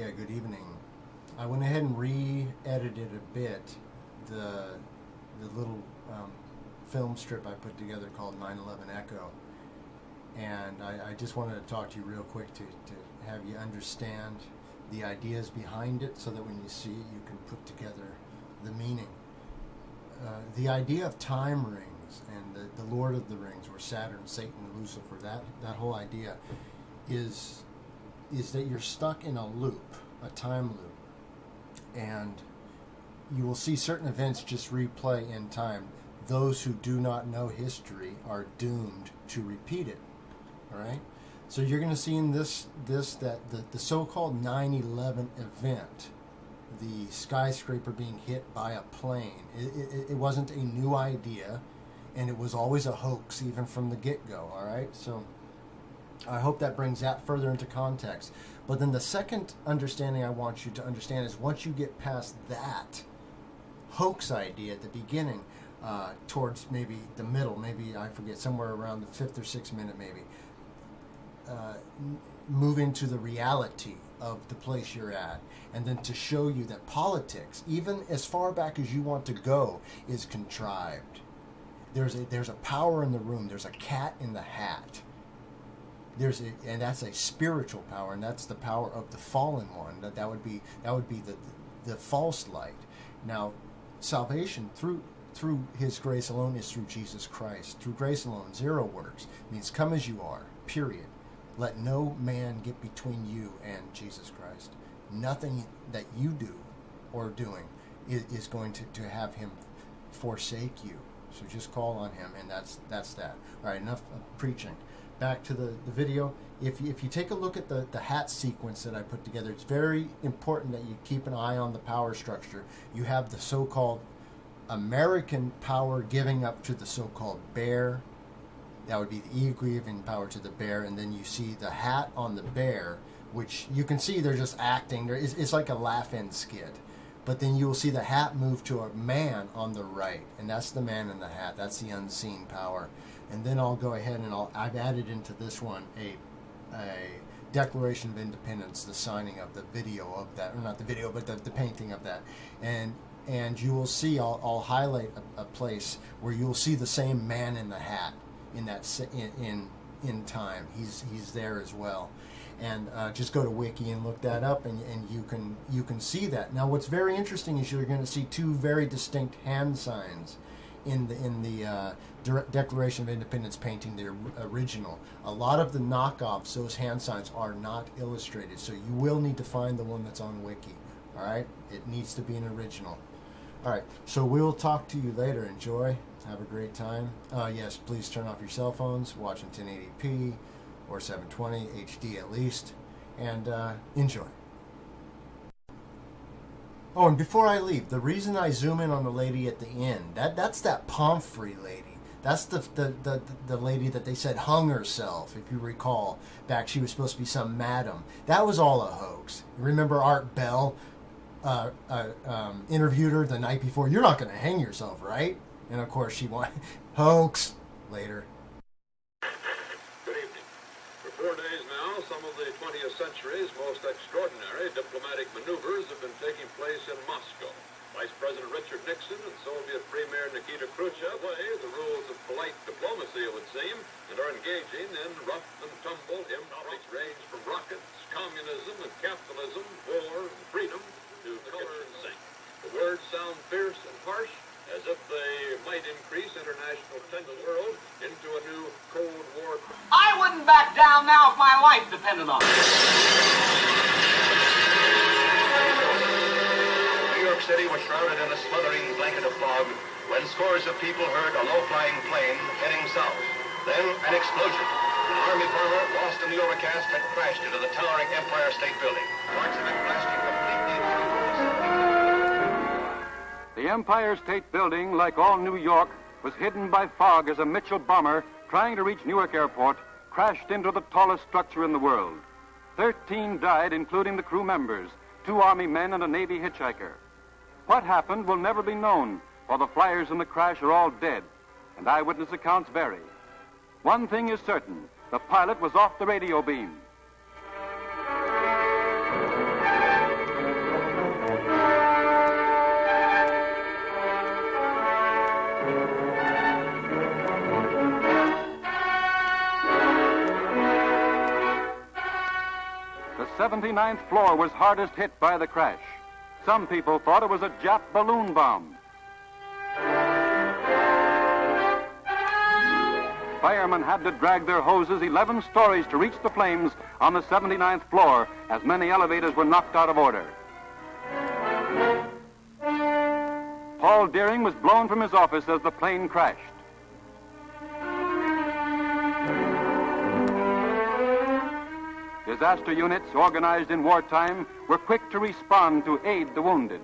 Yeah, good evening. I went ahead and re-edited a bit the little film strip I put together called 9/11 Echo, and I just wanted to talk to you real quick to have you understand the ideas behind it, so that when you see it, you can put together the meaning. The idea of time rings and the Lord of the Rings, or Saturn, Satan, Lucifer, that whole idea is that you're stuck in a loop, a time loop, and you will see certain events just replay in time. Those who do not know history are doomed to repeat it. All right? So you're going to see in this that the so-called 9/11 event, the skyscraper being hit by a plane, it wasn't a new idea, and it was always a hoax, even from the get-go. All right? So I hope that brings that further into context. But then the second understanding I want you to understand is, once you get past that hoax idea at the beginning, towards maybe the middle, maybe, I forget, somewhere around the 5th or 6th minute maybe, move into the reality of the place you're at, and then to show you that politics, even as far back as you want to go, is contrived. There's a power in the room. There's a cat in the hat. And that's a spiritual power, and that's the power of the fallen one. That would be the false light. Now, salvation through His grace alone is through Jesus Christ. Through grace alone, zero works. It means come as you are. Period. Let no man get between you and Jesus Christ. Nothing that you do or doing is going to have Him forsake you. So just call on Him, and that's that. All right, enough of preaching. Back to the video. If you take a look at the hat sequence that I put together, it's very important that you keep an eye on the power structure. You have the so-called American power giving up to the so-called bear. That would be the eagle giving power to the bear, and then you see the hat on the bear, which you can see they're just acting. It's like a laugh-in skit. But then you will see the hat move to a man on the right, and that's the man in the hat. That's the unseen power. And then I'll go ahead and I've added into this one a Declaration of Independence, the signing of the video of that, or not the video, but the painting of that. And you will see, I'll highlight a place where you'll see the same man in the hat in time. He's there as well. And just go to Wiki and look that up, and you can see that. Now, what's very interesting is you're going to see two very distinct hand signs in the Declaration of Independence painting, the original. A lot of the knockoffs, those hand signs, are not illustrated, so you will need to find the one that's on Wiki. All right, it needs to be an original. All right, so we'll talk to you later. Enjoy. Have a great time. Yes, please turn off your cell phones. Watch in 1080p or 720 HD at least, and enjoy. Oh, and before I leave, the reason I zoom in on the lady at the end, that's that Pomfrey lady. That's the lady that they said hung herself, if you recall. Back, she was supposed to be some madam. That was all a hoax. Remember Art Bell interviewed her the night before. You're not going to hang yourself, right? And of course she won. Hoax. Later. Good evening. For 4 days now, some of the 20th century's most extraordinary diplomatic maneuvers have been taking place in Moscow. Vice President Richard Nixon and Soviet Premier Nikita Khrushchev play the rules of polite diplomacy, it would seem, and are engaging in rough and tumble topics range from rockets, communism and capitalism, war and freedom, to the kitchen sink. The words sound fierce and harsh, as if they might increase international tension in the world into a new Cold War. I wouldn't back down now if my life depended on it. New York City was shrouded in a smothering blanket of fog when scores of people heard a low-flying plane heading south. Then an explosion. An Army bomber lost in the overcast had crashed into the towering Empire State Building. Parts of it blasting completely through. The Empire State Building, like all New York, was hidden by fog as a Mitchell bomber trying to reach Newark Airport crashed into the tallest structure in the world. 13 died, including the crew members, 2 Army men and a Navy hitchhiker. What happened will never be known, for the flyers in the crash are all dead, and eyewitness accounts vary. One thing is certain, the pilot was off the radio beam. The 79th floor was hardest hit by the crash. Some people thought it was a Jap balloon bomb. Firemen had to drag their hoses 11 stories to reach the flames on the 79th floor, as many elevators were knocked out of order. Paul Deering was blown from his office as the plane crashed. Disaster units organized in wartime were quick to respond to aid the wounded.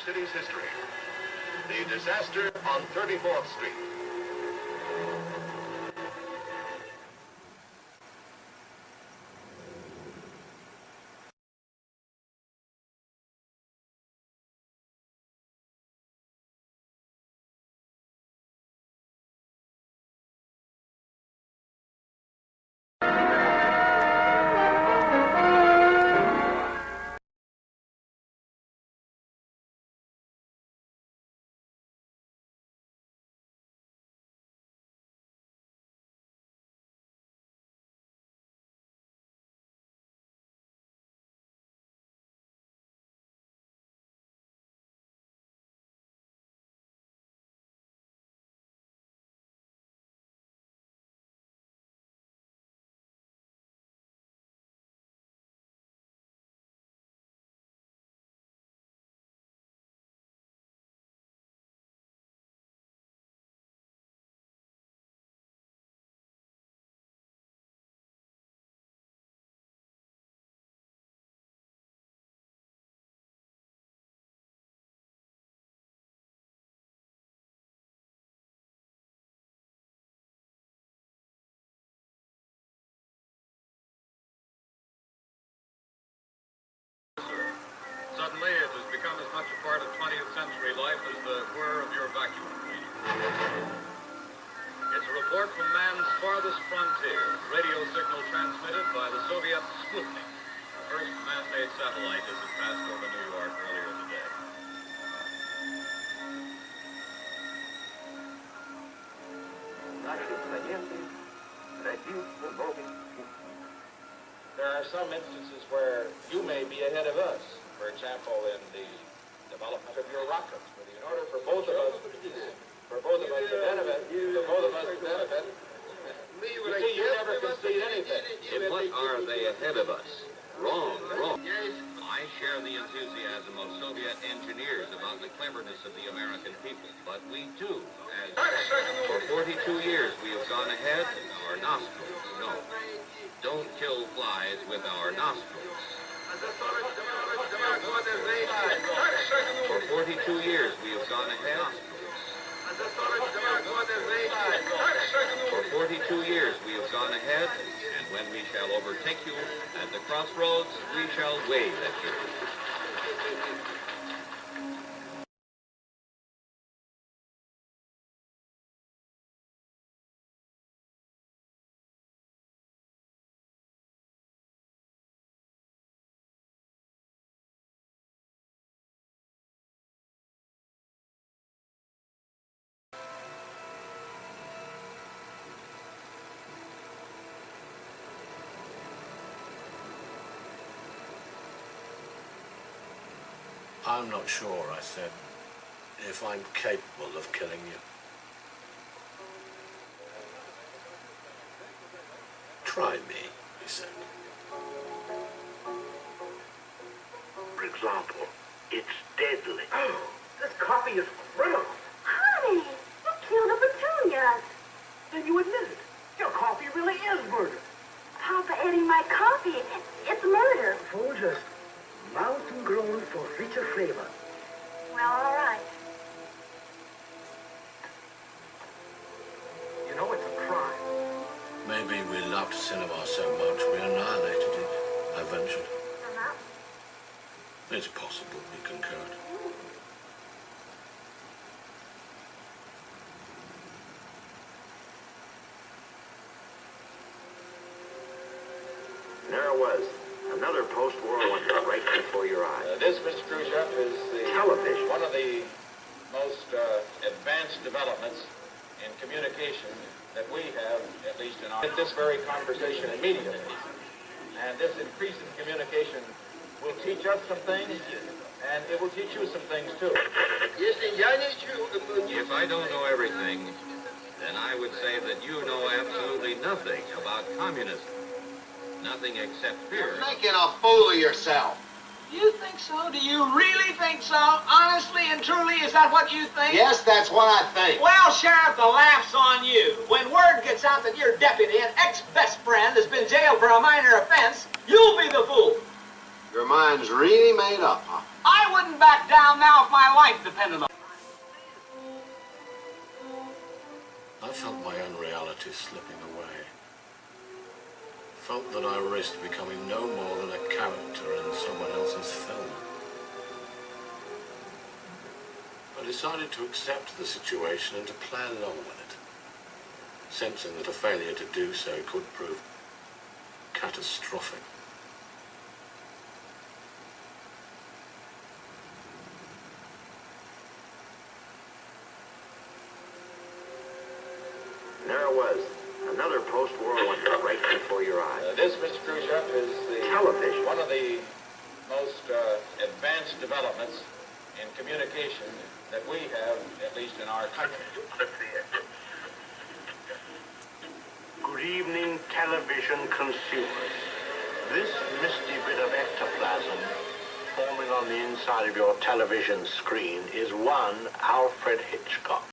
City's history. The disaster on 34th Street. Suddenly, it has become as much a part of 20th century life as the whir of your vacuum cleaner. It's a report from man's farthest frontier, radio signal transmitted by the Soviet Sputnik, the first man-made satellite as it passed over New York earlier today. There are some instances where you may be ahead of us. For example, in the development of your rockets. But in order for both of us to benefit, you see, you never concede anything. In what are they ahead of us? Wrong. I share the enthusiasm of Soviet engineers about the cleverness of the American people, but we too, for 42 years, we have gone ahead in our nostrils. No, don't kill flies with our nostrils. For 42 years, we have gone ahead. For 42 years, we have gone ahead, and when we shall overtake you at the crossroads, we shall wave at you. I'm not sure, I said, if I'm capable of killing you. Try me, he said. For example, it's deadly. This coffee is criminal. Honey, you killed a petunias. Then you admit it. Your coffee really is murder. Papa eating my coffee. It's murder. Folgers, mountain grown for richer flavor. Well, all right. You know it's a crime. Maybe we loved cinema so much we annihilated it, I ventured. Uh-huh. It's possible, he concurred. Another post-war wonder right before your eyes. This, Mr. Khrushchev, is Television. one of the most advanced developments in communication that we have, at least in our... This very conversation immediately. And this increase in communication will teach us some things, and it will teach you some things, too. If I don't know everything, then I would say that you know absolutely nothing about communism. Nothing except fear. Making a fool of yourself. You think so? Do you really think so? Honestly and truly, is that what you think? Yes, that's what I think. Well, Sheriff, the laugh's on you. When word gets out that your deputy, an ex-best friend, has been jailed for a minor offense, you'll be the fool. Your mind's really made up, huh? I wouldn't back down now if my life depended on it. I felt my own reality slipping away. Felt that I risked becoming no more than a character in someone else's film. I decided to accept the situation and to play along with it, sensing that a failure to do so could prove catastrophic. There it was. Another post-war wonder right before your eyes. This, Mr. Khrushchev, is Television. one of the most advanced developments in communication that we have, at least in our country. Good evening, television consumers. This misty bit of ectoplasm forming on the inside of your television screen is one Alfred Hitchcock.